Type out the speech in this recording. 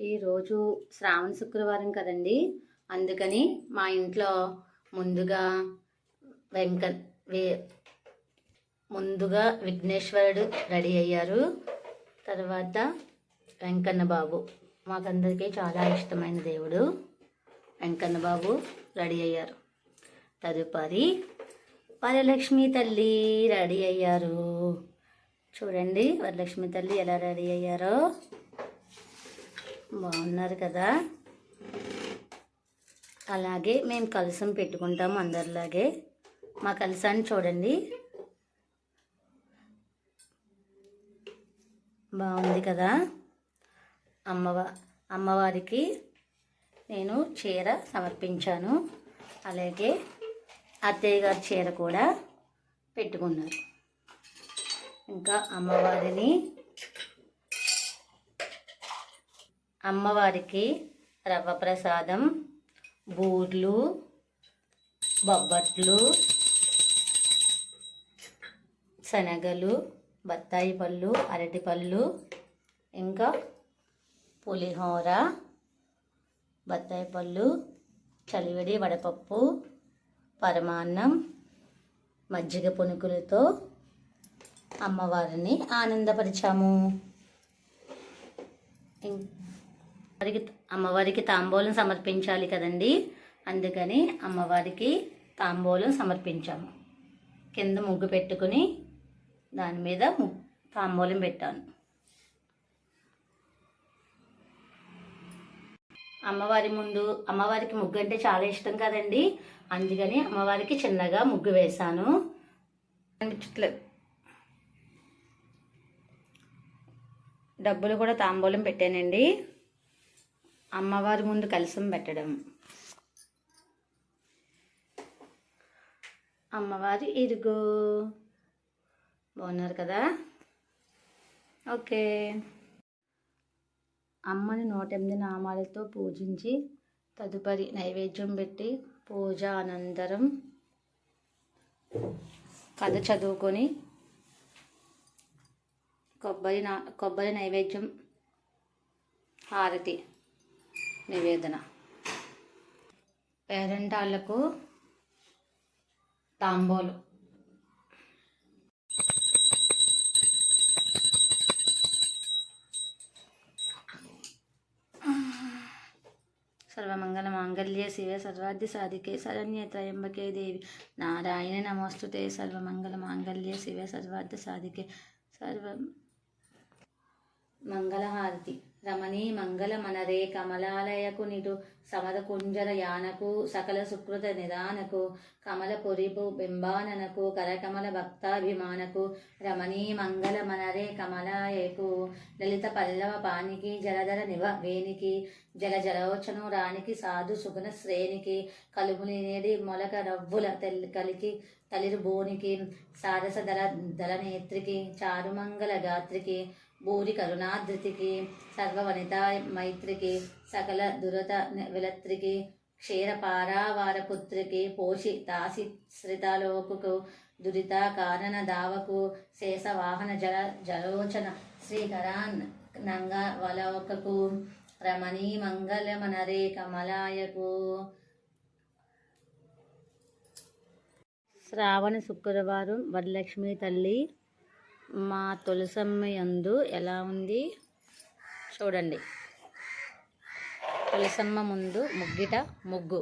ఈరోజు శ్రావణ శుక్రవారం కదండి. అందుకని మా ఇంట్లో ముందుగా విఘ్నేశ్వరుడు రెడీ అయ్యారు. తర్వాత వెంకన్న బాబు, మాకందరికీ చాలా ఇష్టమైన దేవుడు వెంకన్న బాబు రెడీ అయ్యారు. తదుపరి వరలక్ష్మి తల్లి రెడీ అయ్యారు. చూడండి వరలక్ష్మి తల్లి ఎలా రెడీ అయ్యారో, బాగున్నారు కదా. అలాగే మేము కలసం పెట్టుకుంటాము అందరిలాగే. మా కలసాన్ని చూడండి, బాగుంది కదా. అమ్మవారికి నేను చీర సమర్పించాను. అలాగే అత్తయ్య గారి చీర కూడా పెట్టుకున్నారు. ఇంకా అమ్మవారికి రవ్వ ప్రసాదం, బూర్లు, బొబ్బట్లు, శనగలు, బత్తాయి పళ్ళు, అరటిపళ్ళు, ఇంకా పులిహోర, బత్తాయి పళ్ళు, చలివిడి వడపప్పు, పరమాన్నం, మజ్జిగ పునుకులతో అమ్మవారిని ఆనందపరిచాము. అమ్మవారికి తాంబూలం సమర్పించాలి కదండి. అందుకని అమ్మవారికి తాంబూలం సమర్పించాము. కింద ముగ్గు పెట్టుకుని దాని మీద తాంబూలం పెట్టాను. అమ్మవారికి ముగ్గు అంటే చాలా ఇష్టం కదండి. అందుకని అమ్మవారికి చిన్నగా ముగ్గు వేశాను. డబ్బులు కూడా తాంబూలం పెట్టానండి. అమ్మవారి ముందు కలసం పెట్టడం. అమ్మవారి ఇరుగు, బాగున్నారు కదా. ఓకే. అమ్మని 108 నామాలతో పూజించి తదుపరి నైవేద్యం పెట్టి పూజ అనంతరం కథ చదువుకొని కొబ్బరి నైవేద్యం, హారతి నివేదన, పేరెంటాళ్లకు తాంబూలం. సర్వమంగళ మాంగళ్యే శివే సర్వార్థ సాధికే శరణ్యే త్రయంబకే దేవి నారాయణ నమోస్తుతే. సర్వమంగళ మాంగళ్యే శివే సర్వార్థ సాధికే మంగళహారతి. రమణీ మంగళ మనరే కమలాలయకు నిటు సమర కుంజర యానకు సకల సుకృత నిదానకు కమల పురిపు బింబాననకు కరకమల భక్తాభిమానకు రమణీ మంగళ మనరే కమలాయకు లలిత పల్లవ పానికి జలధర నివ వేనికి జల జలోచను రానికి సాధు సుగుణ శ్రేణికి కలుములి నేడి మొలక రవ్వుల కలికి తలిరు బోనికి సారస దళ నేత్రికి చారుమంగళ గాత్రికి భూరి కరుణాధృతికి సర్వవనితా మైత్రికి సకల దురత విలత్రికి క్షీరపారావారపుత్రికి పోషి తాసి శ్రితాలోకు దురిత కారణ దావకు శేషవాహన జలోచన శ్రీకరాన్ నంగ వలవకకు రమణీ మంగళ మనరే కమలాయకు. శ్రావణ శుక్రవారం వరలక్ష్మి తల్లి మా తులసమ్మ యందు ఎలా ఉంది చూడండి. తులసమ్మ ముందు ముగ్గిట ముగ్గు.